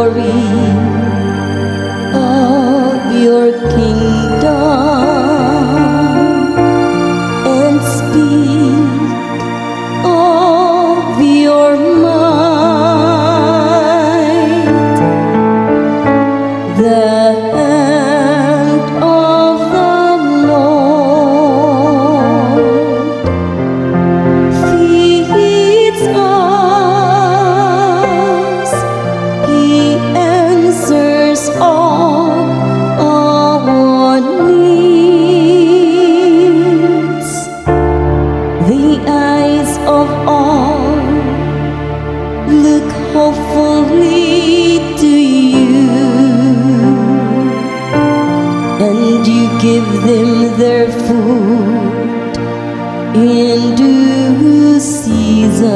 glory of your kingdom and speak of your might. The hand of the Lord feeds us. He answers all our needs. The eyes of all look hopefully to you, and you give them their food in due season.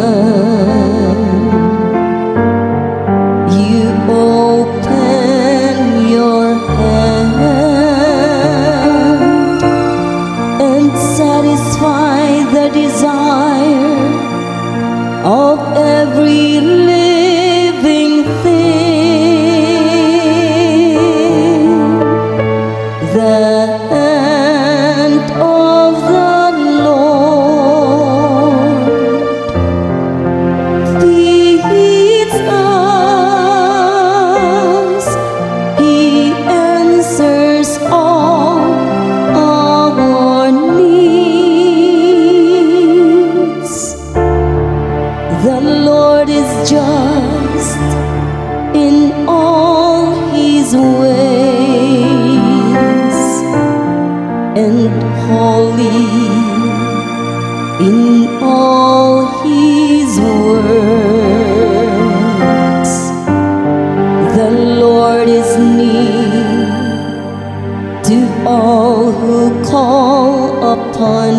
You open your hand and satisfy the desire of every living thing. The hand of the Lord feeds us. He answers all our needs. The Lord is just in all his ways and holy in all his words. The Lord is near to all who call upon